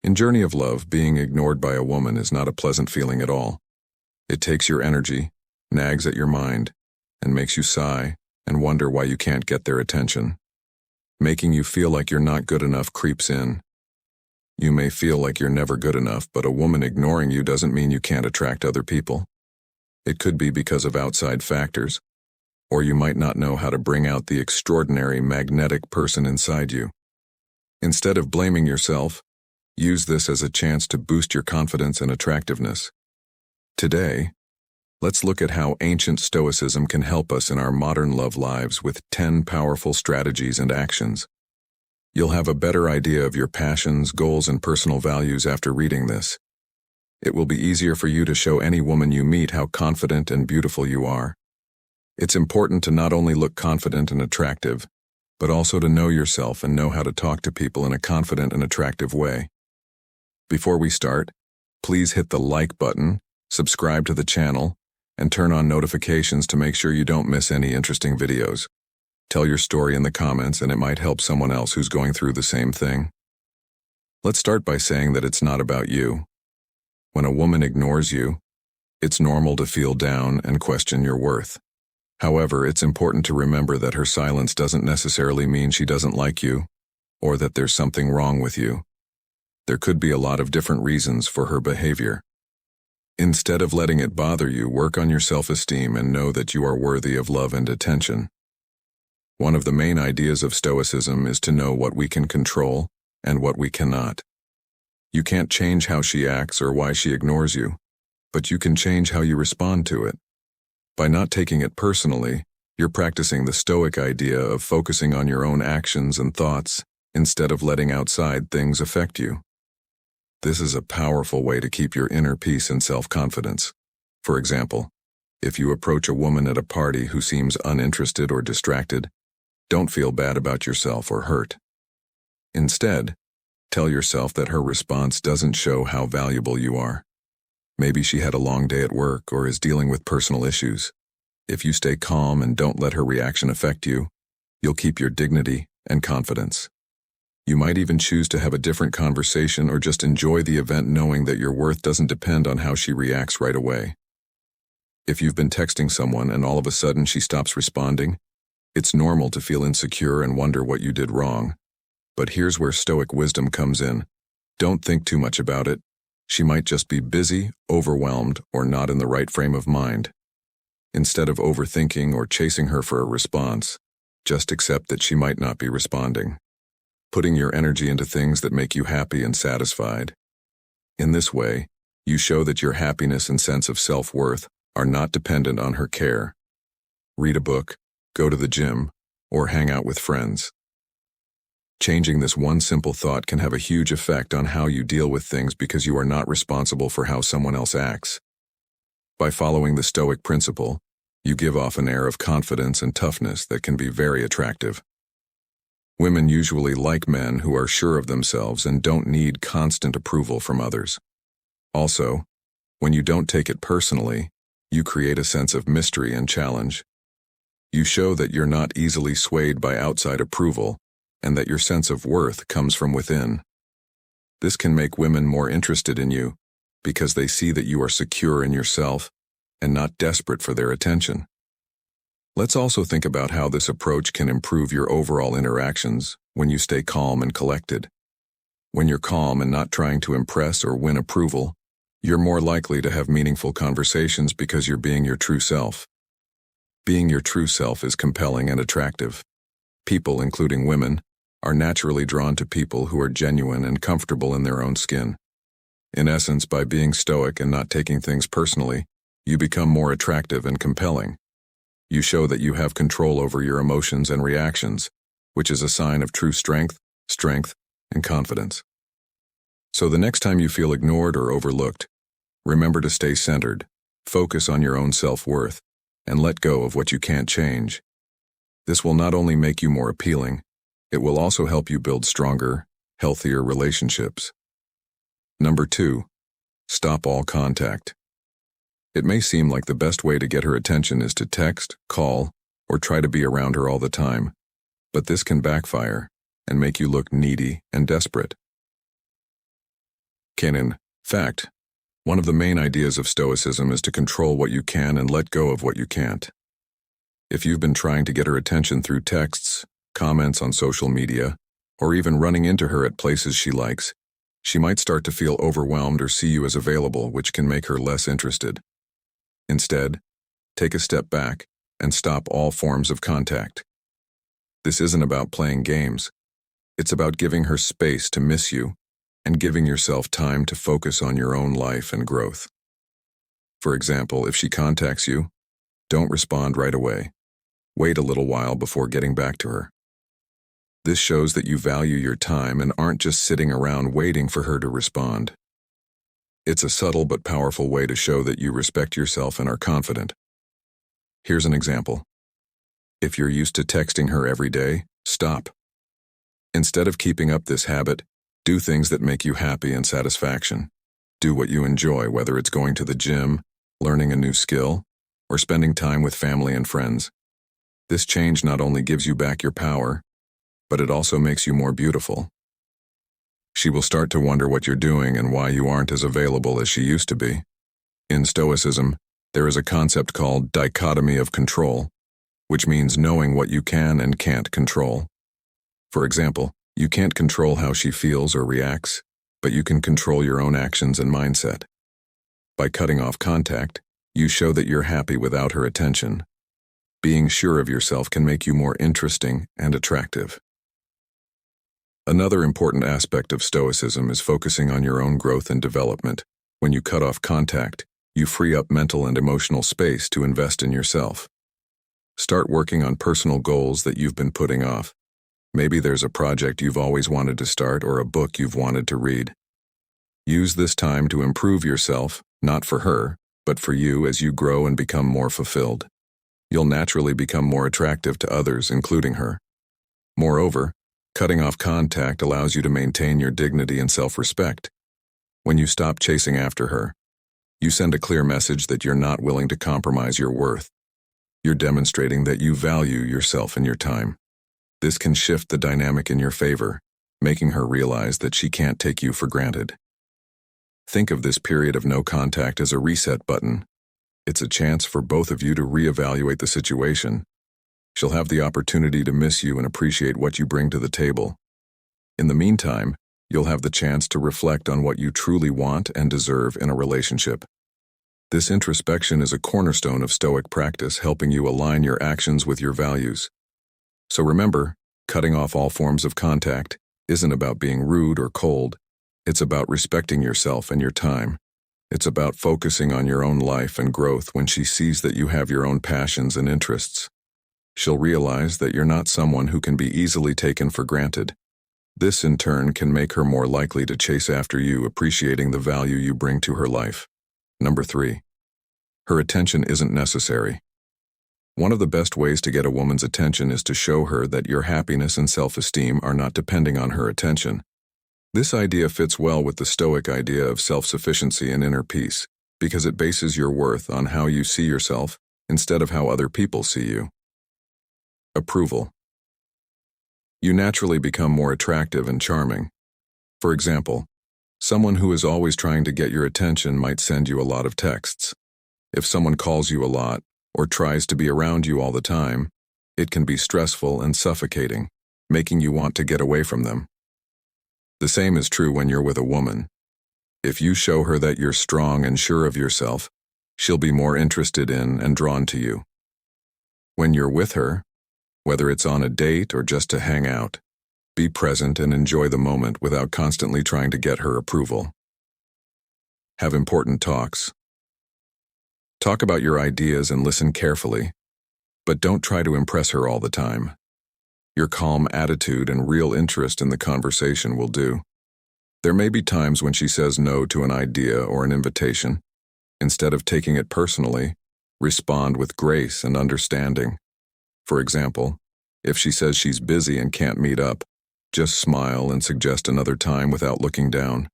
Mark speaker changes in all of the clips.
Speaker 1: In Journey of Love, being ignored by a woman is not a pleasant feeling at all. It takes your energy, nags at your mind, and makes you sigh and wonder why you can't get their attention. Making you feel like you're not good enough creeps in. You may feel like you're never good enough, but a woman ignoring you doesn't mean you can't attract other people. It could be because of outside factors, or you might not know how to bring out the extraordinary, magnetic person inside you. Instead of blaming yourself, use this as a chance to boost your confidence and attractiveness. Today, let's look at how ancient Stoicism can help us in our modern love lives with 10 powerful strategies and actions. You'll have a better idea of your passions, goals, and personal values after reading this. It will be easier for you to show any woman you meet how confident and beautiful you are. It's important to not only look confident and attractive, but also to know yourself and know how to talk to people in a confident and attractive way. Before we start, please hit the like button, subscribe to the channel, and turn on notifications to make sure you don't miss any interesting videos. Tell your story in the comments and it might help someone else who's going through the same thing. Let's start by saying that it's not about you. When a woman ignores you, it's normal to feel down and question your worth. However, it's important to remember that her silence doesn't necessarily mean she doesn't like you, or that there's something wrong with you. There could be a lot of different reasons for her behavior. Instead of letting it bother you, work on your self-esteem and know that you are worthy of love and attention. One of the main ideas of Stoicism is to know what we can control and what we cannot. You can't change how she acts or why she ignores you, but you can change how you respond to it. By not taking it personally, you're practicing the Stoic idea of focusing on your own actions and thoughts instead of letting outside things affect you. This is a powerful way to keep your inner peace and self-confidence. For example, if you approach a woman at a party who seems uninterested or distracted, don't feel bad about yourself or hurt. Instead, tell yourself that her response doesn't show how valuable you are. Maybe she had a long day at work or is dealing with personal issues. If you stay calm and don't let her reaction affect you, you'll keep your dignity and confidence. You might even choose to have a different conversation or just enjoy the event knowing that your worth doesn't depend on how she reacts right away. If you've been texting someone and all of a sudden she stops responding, it's normal to feel insecure and wonder what you did wrong. But here's where Stoic wisdom comes in. Don't think too much about it. She might just be busy, overwhelmed, or not in the right frame of mind. Instead of overthinking or chasing her for a response, just accept that she might not be responding. Putting your energy into things that make you happy and satisfied. In this way, you show that your happiness and sense of self-worth are not dependent on her care. Read a book, go to the gym, or hang out with friends. Changing this one simple thought can have a huge effect on how you deal with things because you are not responsible for how someone else acts. By following the Stoic principle, you give off an air of confidence and toughness that can be very attractive. Women usually like men who are sure of themselves and don't need constant approval from others. Also, when you don't take it personally, you create a sense of mystery and challenge. You show that you're not easily swayed by outside approval, and that your sense of worth comes from within. This can make women more interested in you because they see that you are secure in yourself and not desperate for their attention. Let's also think about how this approach can improve your overall interactions when you stay calm and collected. When you're calm and not trying to impress or win approval, you're more likely to have meaningful conversations because you're being your true self. Being your true self is compelling and attractive. People, including women, are naturally drawn to people who are genuine and comfortable in their own skin. In essence, by being stoic and not taking things personally, you become more attractive and compelling. You show that you have control over your emotions and reactions, which is a sign of true strength, and confidence. So the next time you feel ignored or overlooked, remember to stay centered, focus on your own self-worth, and let go of what you can't change. This will not only make you more appealing, it will also help you build stronger, healthier relationships. Number 2, stop all contact. It may seem like the best way to get her attention is to text, call, or try to be around her all the time, but this can backfire and make you look needy and desperate. In fact, one of the main ideas of Stoicism is to control what you can and let go of what you can't. If you've been trying to get her attention through texts, comments on social media, or even running into her at places she likes, she might start to feel overwhelmed or see you as available, which can make her less interested. Instead, take a step back and stop all forms of contact. This isn't about playing games. It's about giving her space to miss you and giving yourself time to focus on your own life and growth. For example, if she contacts you, don't respond right away. Wait a little while before getting back to her. This shows that you value your time and aren't just sitting around waiting for her to respond. It's a subtle but powerful way to show that you respect yourself and are confident. Here's an example. If you're used to texting her every day, stop. Instead of keeping up this habit, do things that make you happy and satisfaction. Do what you enjoy, whether it's going to the gym, learning a new skill, or spending time with family and friends. This change not only gives you back your power, but it also makes you more beautiful. She will start to wonder what you're doing and why you aren't as available as she used to be. In Stoicism, there is a concept called dichotomy of control, which means knowing what you can and can't control. For example, you can't control how she feels or reacts, but you can control your own actions and mindset. By cutting off contact, you show that you're happy without her attention. Being sure of yourself can make you more interesting and attractive. Another important aspect of Stoicism is focusing on your own growth and development. When you cut off contact, you free up mental and emotional space to invest in yourself. Start working on personal goals that you've been putting off. Maybe there's a project you've always wanted to start or a book you've wanted to read. Use this time to improve yourself, not for her, but for you as you grow and become more fulfilled. You'll naturally become more attractive to others, including her. Moreover, cutting off contact allows you to maintain your dignity and self-respect. When you stop chasing after her, you send a clear message that you're not willing to compromise your worth. You're demonstrating that you value yourself and your time. This can shift the dynamic in your favor, making her realize that she can't take you for granted. Think of this period of no contact as a reset button. It's a chance for both of you to reevaluate the situation. She'll have the opportunity to miss you and appreciate what you bring to the table. In the meantime, you'll have the chance to reflect on what you truly want and deserve in a relationship. This introspection is a cornerstone of Stoic practice, helping you align your actions with your values. So remember, cutting off all forms of contact isn't about being rude or cold. It's about respecting yourself and your time. It's about focusing on your own life and growth. When she sees that you have your own passions and interests, she'll realize that you're not someone who can be easily taken for granted. This, in turn, can make her more likely to chase after you, appreciating the value you bring to her life. Number 3. Her attention isn't necessary. One of the best ways to get a woman's attention is to show her that your happiness and self-esteem are not depending on her attention. This idea fits well with the Stoic idea of self-sufficiency and inner peace, because it bases your worth on how you see yourself instead of how other people see you. Approval. You naturally become more attractive and charming. For example, someone who is always trying to get your attention might send you a lot of texts. If someone calls you a lot or tries to be around you all the time, it can be stressful and suffocating, making you want to get away from them. The same is true when you're with a woman. If you show her that you're strong and sure of yourself, she'll be more interested in and drawn to you. When you're with her, whether it's on a date or just to hang out, be present and enjoy the moment without constantly trying to get her approval. Have important talks. Talk about your ideas and listen carefully, but don't try to impress her all the time. Your calm attitude and real interest in the conversation will do. There may be times when she says no to an idea or an invitation. Instead of taking it personally, respond with grace and understanding. For example, if she says she's busy and can't meet up, just smile and suggest another time without looking down.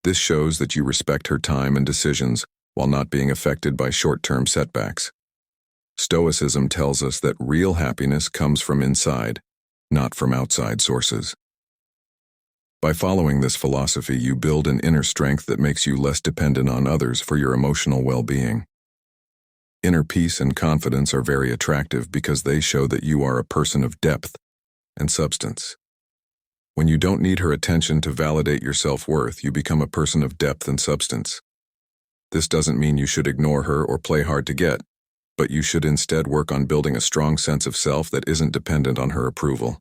Speaker 1: This shows that you respect her time and decisions while not being affected by short-term setbacks. Stoicism tells us that real happiness comes from inside, not from outside sources. By following this philosophy, you build an inner strength that makes you less dependent on others for your emotional well-being. Inner peace and confidence are very attractive because they show that you are a person of depth and substance. When you don't need her attention to validate your self-worth, you become a person of depth and substance. This doesn't mean you should ignore her or play hard to get, but you should instead work on building a strong sense of self that isn't dependent on her approval.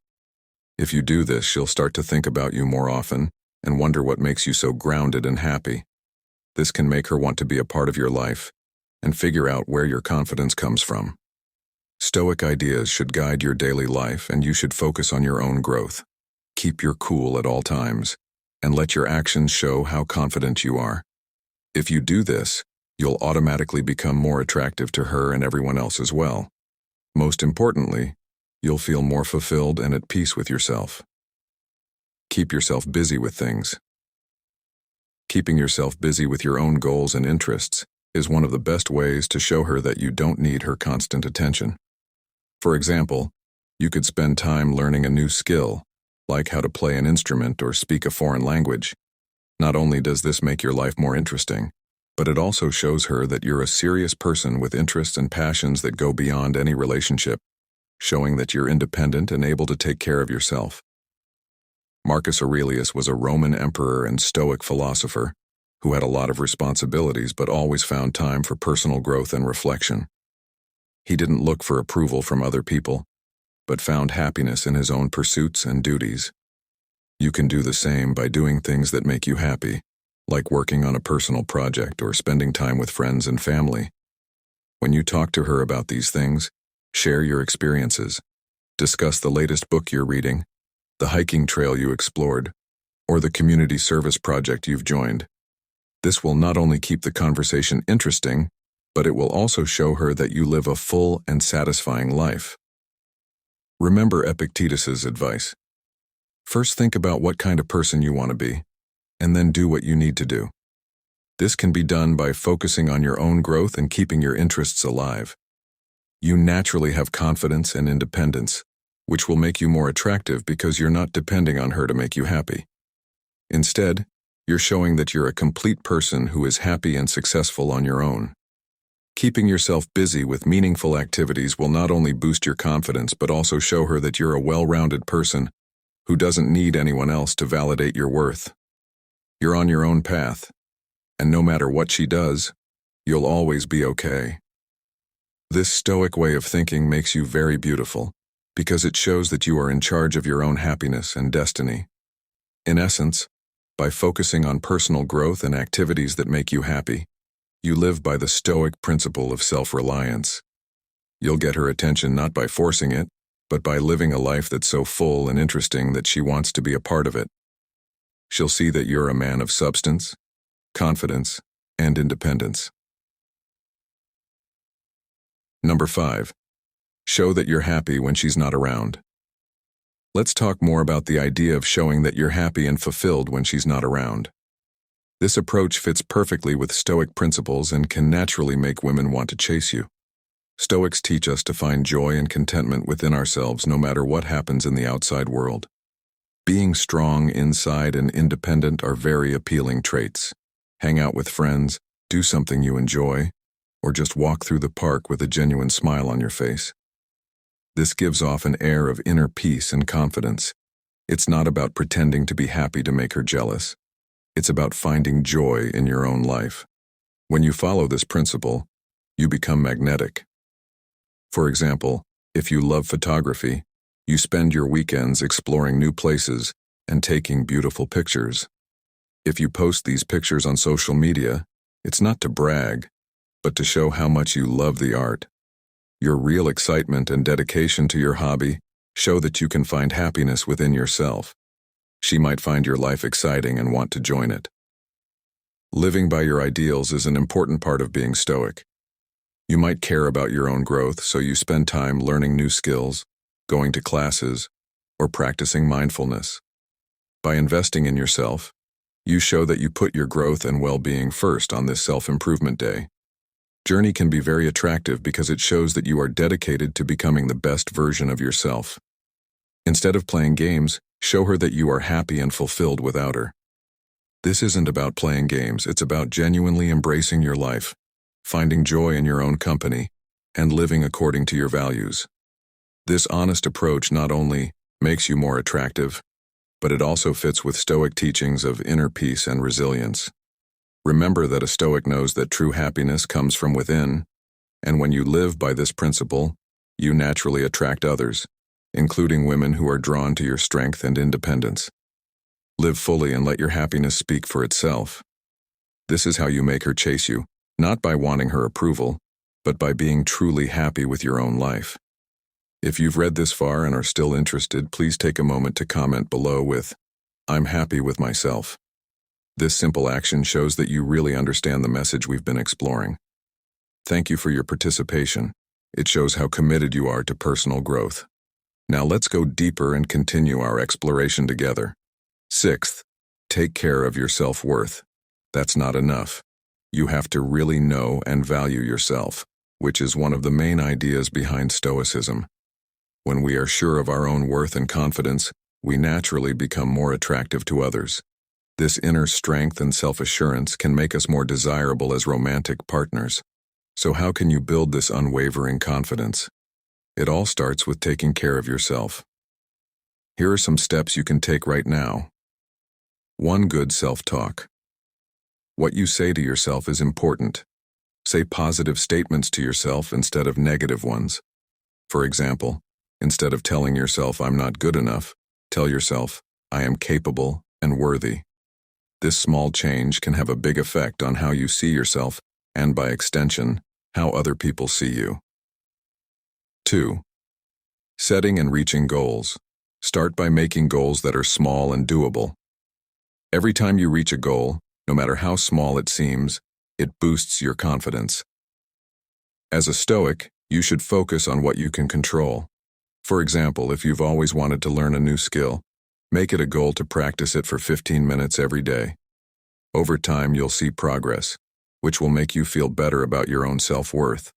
Speaker 1: If you do this, she'll start to think about you more often and wonder what makes you so grounded and happy. This can make her want to be a part of your life and figure out where your confidence comes from. Stoic ideas should guide your daily life, and you should focus on your own growth. Keep your cool at all times, and let your actions show how confident you are. If you do this, you'll automatically become more attractive to her and everyone else as well. Most importantly, you'll feel more fulfilled and at peace with yourself. Keep yourself busy with things. Keeping yourself busy with your own goals and interests is one of the best ways to show her that you don't need her constant attention. For example, you could spend time learning a new skill, like how to play an instrument or speak a foreign language. Not only does this make your life more interesting, but it also shows her that you're a serious person with interests and passions that go beyond any relationship, showing that you're independent and able to take care of yourself. Marcus Aurelius was a Roman emperor and Stoic philosopher who had a lot of responsibilities but always found time for personal growth and reflection. He didn't look for approval from other people, but found happiness in his own pursuits and duties. You can do the same by doing things that make you happy, like working on a personal project or spending time with friends and family. When you talk to her about these things, share your experiences, discuss the latest book you're reading, the hiking trail you explored, or the community service project you've joined. This will not only keep the conversation interesting, but it will also show her that you live a full and satisfying life. Remember Epictetus's advice. First, think about what kind of person you want to be, and then do what you need to do. This can be done by focusing on your own growth and keeping your interests alive. You naturally have confidence and independence, which will make you more attractive because you're not depending on her to make you happy. Instead, you're showing that you're a complete person who is happy and successful on your own. Keeping yourself busy with meaningful activities will not only boost your confidence but also show her that you're a well-rounded person who doesn't need anyone else to validate your worth. You're on your own path, and no matter what she does, you'll always be okay. This Stoic way of thinking makes you very beautiful because it shows that you are in charge of your own happiness and destiny. In essence, by focusing on personal growth and activities that make you happy, you live by the Stoic principle of self-reliance. You'll get her attention not by forcing it, but by living a life that's so full and interesting that she wants to be a part of it. She'll see that you're a man of substance, confidence, and independence. Number 5. Show that you're happy when she's not around. Let's talk more about the idea of showing that you're happy and fulfilled when she's not around. This approach fits perfectly with Stoic principles and can naturally make women want to chase you. Stoics teach us to find joy and contentment within ourselves no matter what happens in the outside world. Being strong inside and independent are very appealing traits. Hang out with friends, do something you enjoy, or just walk through the park with a genuine smile on your face. This gives off an air of inner peace and confidence. It's not about pretending to be happy to make her jealous. It's about finding joy in your own life. When you follow this principle, you become magnetic. For example, if you love photography, you spend your weekends exploring new places and taking beautiful pictures. If you post these pictures on social media, it's not to brag, but to show how much you love the art. Your real excitement and dedication to your hobby show that you can find happiness within yourself. She might find your life exciting and want to join it. Living by your ideals is an important part of being Stoic. You might care about your own growth, so you spend time learning new skills, going to classes, or practicing mindfulness. By investing in yourself, you show that you put your growth and well-being first on this self-improvement day. Journey can be very attractive because it shows that you are dedicated to becoming the best version of yourself. Instead of playing games, Show her that you are happy and fulfilled without her. This isn't about playing games, it's about genuinely embracing your life, finding joy in your own company, and living according to your values. This honest approach not only makes you more attractive, but it also fits with Stoic teachings of inner peace and resilience. Remember that a Stoic knows that true happiness comes from within, and when you live by this principle, you naturally attract others, including women who are drawn to your strength and independence. Live fully and let your happiness speak for itself. This is how you make her chase you, not by wanting her approval, but by being truly happy with your own life. If you've read this far and are still interested, please take a moment to comment below with, "I'm happy with myself." This simple action shows that you really understand the message we've been exploring. Thank you for your participation. It shows how committed you are to personal growth. Now let's go deeper and continue our exploration together. Sixth, take care of your self-worth. That's not enough. You have to really know and value yourself, which is one of the main ideas behind Stoicism. When we are sure of our own worth and confidence, we naturally become more attractive to others. This inner strength and self-assurance can make us more desirable as romantic partners. So how can you build this unwavering confidence? It all starts with taking care of yourself. Here are some steps you can take right now. 1. Good self-talk. What you say to yourself is important. Say positive statements to yourself instead of negative ones. For example, instead of telling yourself "I'm not good enough," tell yourself, "I am capable and worthy." This small change can have a big effect on how you see yourself and, by extension, how other people see you. 2. Setting and reaching goals. Start by making goals that are small and doable. Every time you reach a goal, no matter how small it seems, it boosts your confidence. As a Stoic, you should focus on what you can control. For example, if you've always wanted to learn a new skill, make it a goal to practice it for 15 minutes every day. Over time, you'll see progress, which will make you feel better about your own self-worth.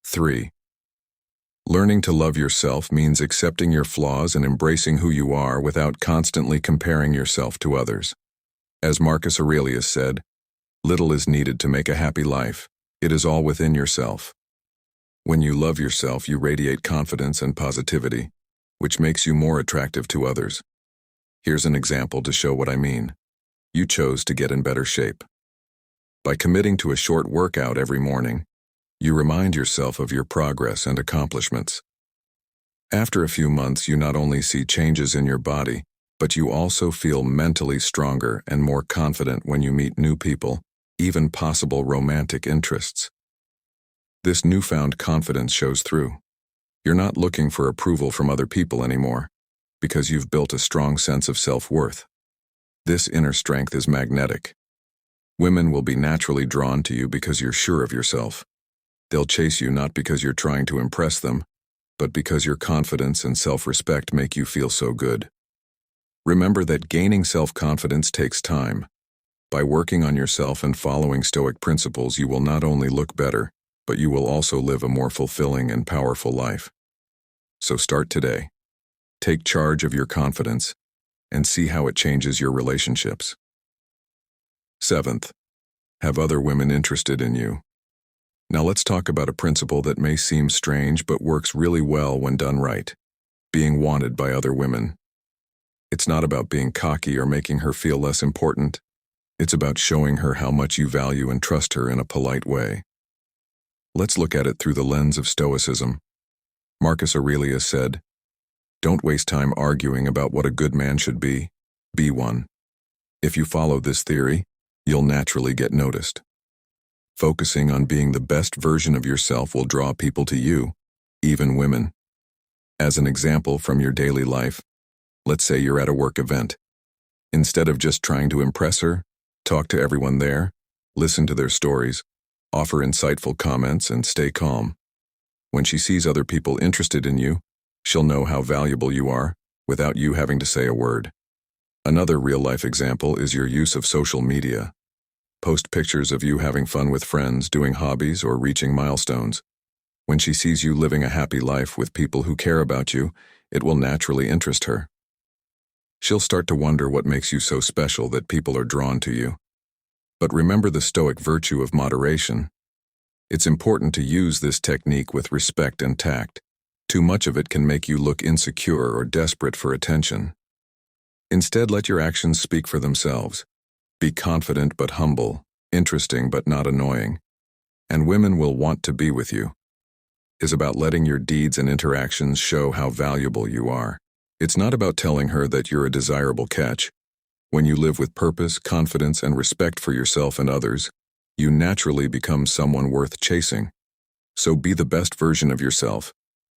Speaker 1: 3. Learning to love yourself means accepting your flaws and embracing who you are without constantly comparing yourself to others. As Marcus Aurelius said, "Little is needed to make a happy life. It is all within yourself." When you love yourself, you radiate confidence and positivity, which makes you more attractive to others. Here's an example to show what I mean. You chose to get in better shape. By committing to a short workout every morning, you remind yourself of your progress and accomplishments. After a few months, you not only see changes in your body, but you also feel mentally stronger and more confident when you meet new people, even possible romantic interests. This newfound confidence shows through. You're not looking for approval from other people anymore, because you've built a strong sense of self-worth. This inner strength is magnetic. Women will be naturally drawn to you because you're sure of yourself. They'll chase you not because you're trying to impress them, but because your confidence and self-respect make you feel so good. Remember that gaining self-confidence takes time. By working on yourself and following Stoic principles, you will not only look better, but you will also live a more fulfilling and powerful life. So start today. Take charge of your confidence and see how it changes your relationships. 7th, have other women interested in you. Now let's talk about a principle that may seem strange but works really well when done right: being wanted by other women. It's not about being cocky or making her feel less important. It's about showing her how much you value and trust her in a polite way. Let's look at it through the lens of Stoicism. Marcus Aurelius said, "Don't waste time arguing about what a good man should be one." If you follow this theory, you'll naturally get noticed. Focusing on being the best version of yourself will draw people to you, even women. As an example from your daily life, let's say you're at a work event. Instead of just trying to impress her, talk to everyone there, listen to their stories, offer insightful comments, and stay calm. When she sees other people interested in you, she'll know how valuable you are without you having to say a word. Another real-life example is your use of social media. Post pictures of you having fun with friends, doing hobbies, or reaching milestones. When she sees you living a happy life with people who care about you, It will naturally interest her. She'll start to wonder what makes you so special that people are drawn to you. But remember the Stoic virtue of moderation. It's important to use this technique with respect and tact. Too much of it can make you look insecure or desperate for attention. Instead, let your actions speak for themselves. Be confident but humble, interesting but not annoying. And women will want to be with you. It's about letting your deeds and interactions show how valuable you are. It's not about telling her that you're a desirable catch. When you live with purpose, confidence, and respect for yourself and others, you naturally become someone worth chasing. So be the best version of yourself,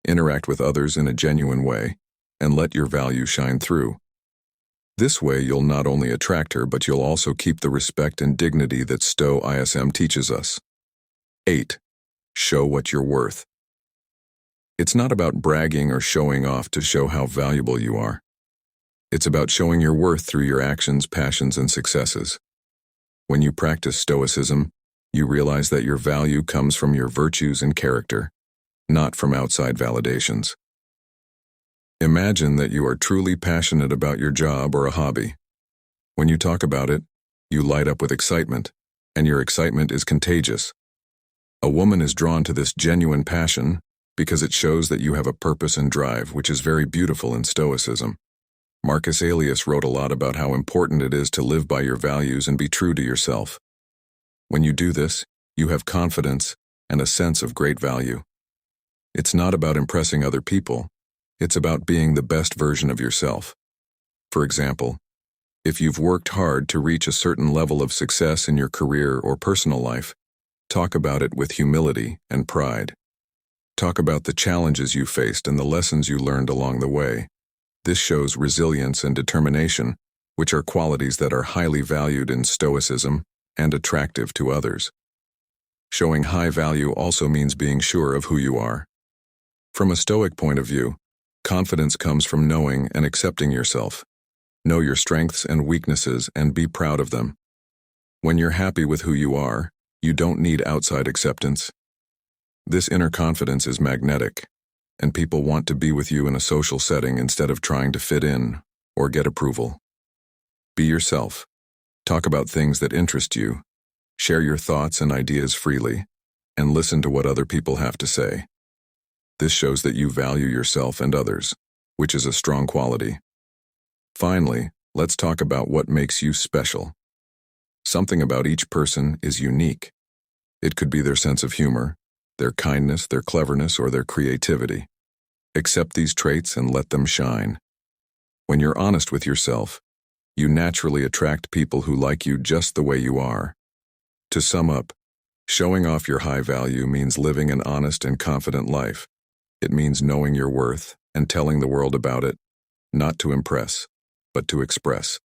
Speaker 1: interact with others in a genuine way, and let your value shine through. This way you'll not only attract her, but you'll also keep the respect and dignity that Stoicism teaches us. 8. Show what you're worth. It's not about bragging or showing off to show how valuable you are. It's about showing your worth through your actions, passions, and successes. When you practice Stoicism, you realize that your value comes from your virtues and character, not from outside validations. Imagine that you are truly passionate about your job or a hobby. When you talk about it, you light up with excitement, and your excitement is contagious. A woman is drawn to this genuine passion because it shows that you have a purpose and drive, which is very beautiful in Stoicism. Marcus Aurelius wrote a lot about how important it is to live by your values and be true to yourself. When you do this, you have confidence and a sense of great value. It's not about impressing other people. It's about being the best version of yourself. For example, if you've worked hard to reach a certain level of success in your career or personal life, talk about it with humility and pride. Talk about the challenges you faced and the lessons you learned along the way. This shows resilience and determination, which are qualities that are highly valued in Stoicism and attractive to others. Showing high value also means being sure of who you are. From a Stoic point of view, confidence comes from knowing and accepting yourself. Know your strengths and weaknesses and be proud of them. When you're happy with who you are, you don't need outside acceptance. This inner confidence is magnetic, and people want to be with you in a social setting instead of trying to fit in or get approval. Be yourself. Talk about things that interest you. Share your thoughts and ideas freely, and listen to what other people have to say. This shows that you value yourself and others, which is a strong quality. Finally, let's talk about what makes you special. Something about each person is unique. It could be their sense of humor, their kindness, their cleverness, or their creativity. Accept these traits and let them shine. When you're honest with yourself, you naturally attract people who like you just the way you are. To sum up, showing off your high value means living an honest and confident life. It means knowing your worth and telling the world about it, not to impress, but to express.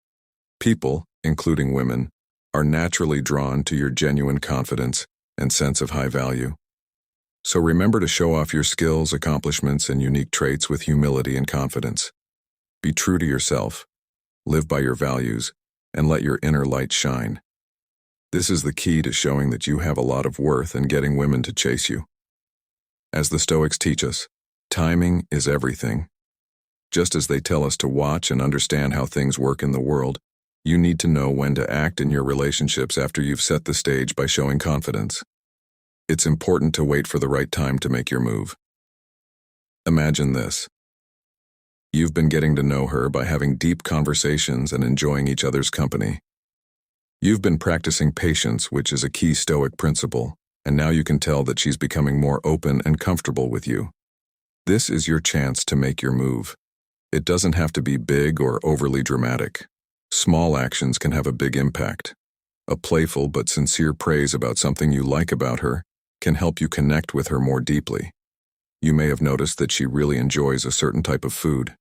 Speaker 1: People, including women, are naturally drawn to your genuine confidence and sense of high value. So remember to show off your skills, accomplishments, and unique traits with humility and confidence. Be true to yourself, live by your values, and let your inner light shine. This is the key to showing that you have a lot of worth and getting women to chase you. As the Stoics teach us, timing is everything. Just as they tell us to watch and understand how things work in the world, you need to know when to act in your relationships after you've set the stage by showing confidence. It's important to wait for the right time to make your move. Imagine this. You've been getting to know her by having deep conversations and enjoying each other's company. You've been practicing patience, which is a key Stoic principle, and now you can tell that she's becoming more open and comfortable with you. This is your chance to make your move. It doesn't have to be big or overly dramatic. Small actions can have a big impact. A playful but sincere praise about something you like about her can help you connect with her more deeply. You may have noticed that she really enjoys a certain type of food.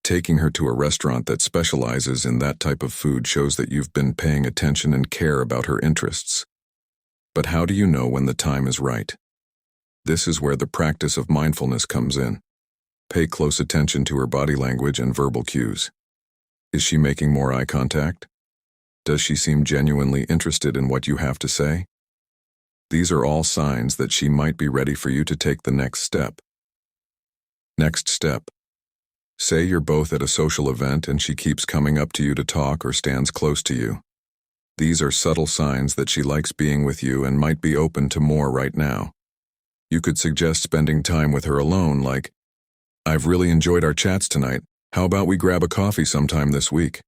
Speaker 1: Taking her to a restaurant that specializes in that type of food shows that you've been paying attention and care about her interests. But how do you know when the time is right? This is where the practice of mindfulness comes in. Pay close attention to her body language and verbal cues. Is she making more eye contact? Does she seem genuinely interested in what you have to say? These are all signs that she might be ready for you to take the next step. Next step. Say you're both at a social event and she keeps coming up to you to talk or stands close to you. These are subtle signs that she likes being with you and might be open to more right now. You could suggest spending time with her alone, like, "I've really enjoyed our chats tonight. How about we grab a coffee sometime this week?"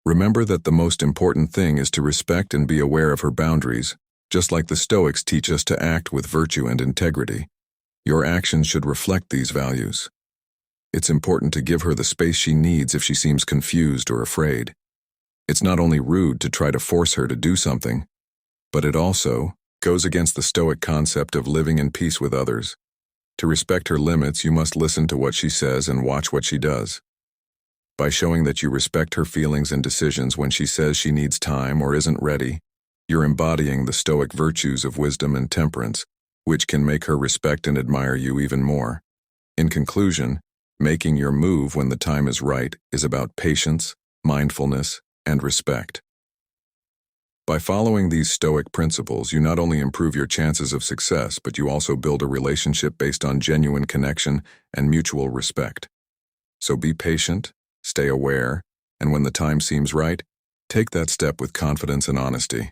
Speaker 1: Remember that the most important thing is to respect and be aware of her boundaries, just like the Stoics teach us to act with virtue and integrity. Your actions should reflect these values. It's important to give her the space she needs if she seems confused or afraid. It's not only rude to try to force her to do something, but it also goes against the Stoic concept of living in peace with others. To respect her limits, you must listen to what she says and watch what she does. By showing that you respect her feelings and decisions when she says she needs time or isn't ready, you're embodying the Stoic virtues of wisdom and temperance, which can make her respect and admire you even more. In conclusion, making your move when the time is right is about patience, mindfulness, and respect. By following these Stoic principles, you not only improve your chances of success, but you also build a relationship based on genuine connection and mutual respect. So be patient, stay aware, and when the time seems right, take that step with confidence and honesty.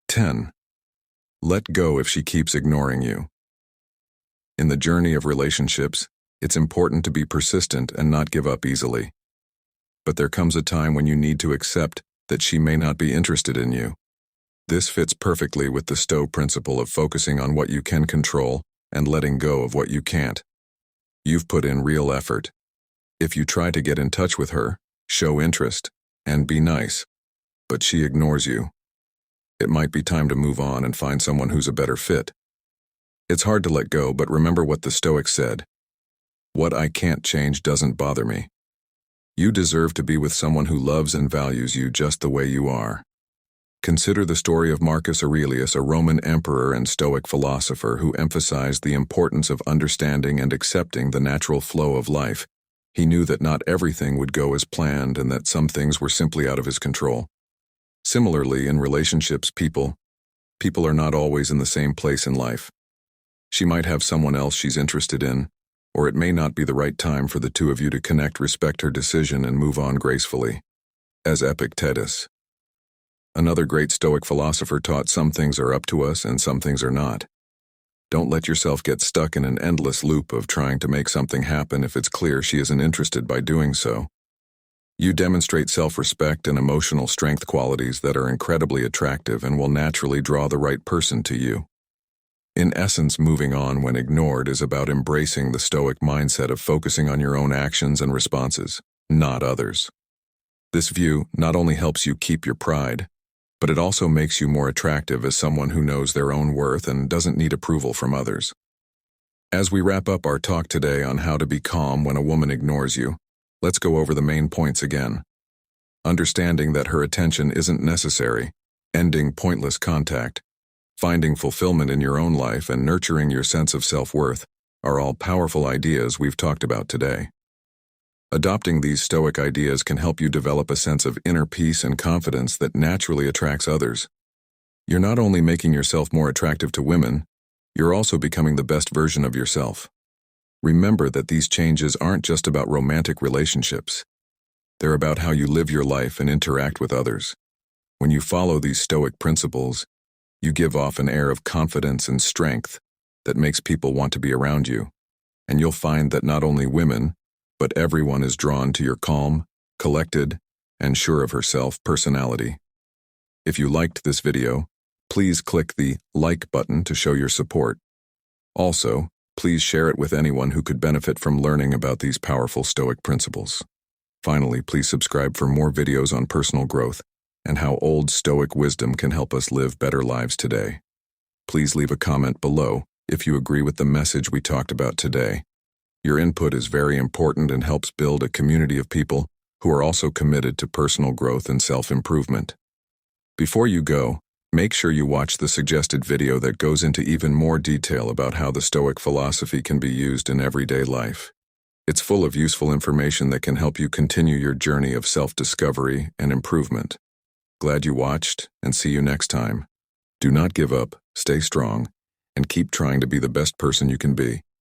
Speaker 1: 10. Let go if she keeps ignoring you. In the journey of relationships, it's important to be persistent and not give up easily. But there comes a time when you need to accept that she may not be interested in you. This fits perfectly with the Stoic principle of focusing on what you can control and letting go of what you can't. You've put in real effort. If you try to get in touch with her, show interest, and be nice, but she ignores you, it might be time to move on and find someone who's a better fit. It's hard to let go, but remember what the Stoics said. What I can't change doesn't bother me. You deserve to be with someone who loves and values you just the way you are. Consider the story of Marcus Aurelius, a Roman emperor and Stoic philosopher who emphasized the importance of understanding and accepting the natural flow of life. He knew that not everything would go as planned and that some things were simply out of his control. Similarly, in relationships, people are not always in the same place in life. She might have someone else she's interested in, or it may not be the right time for the two of you to connect. Respect her decision and move on gracefully. As Epictetus, another great Stoic philosopher, taught, some things are up to us and some things are not. Don't let yourself get stuck in an endless loop of trying to make something happen if it's clear she isn't interested by doing so. You demonstrate self-respect and emotional strength, qualities that are incredibly attractive and will naturally draw the right person to you. In essence, moving on when ignored is about embracing the Stoic mindset of focusing on your own actions and responses, not others. This view not only helps you keep your pride, but it also makes you more attractive as someone who knows their own worth and doesn't need approval from others. As we wrap up our talk today on how to be calm when a woman ignores you, let's go over the main points again. Understanding that her attention isn't necessary, ending pointless contact, finding fulfillment in your own life, and nurturing your sense of self-worth are all powerful ideas we've talked about today. Adopting these Stoic ideas can help you develop a sense of inner peace and confidence that naturally attracts others. You're not only making yourself more attractive to women, you're also becoming the best version of yourself. Remember that these changes aren't just about romantic relationships. They're about how you live your life and interact with others. When you follow these Stoic principles, you give off an air of confidence and strength that makes people want to be around you, and you'll find that not only women, but everyone is drawn to your calm, collected, and sure of herself personality. If you liked this video, please click the like button to show your support. Also, please share it with anyone who could benefit from learning about these powerful Stoic principles. Finally, please subscribe for more videos on personal growth and how old Stoic wisdom can help us live better lives today. Please leave a comment below if you agree with the message we talked about today. Your input is very important and helps build a community of people who are also committed to personal growth and self-improvement. Before you go, make sure you watch the suggested video that goes into even more detail about how the Stoic philosophy can be used in everyday life. It's full of useful information that can help you continue your journey of self-discovery and improvement. Glad you watched, and see you next time. Do not give up, stay strong, and keep trying to be the best person you can be.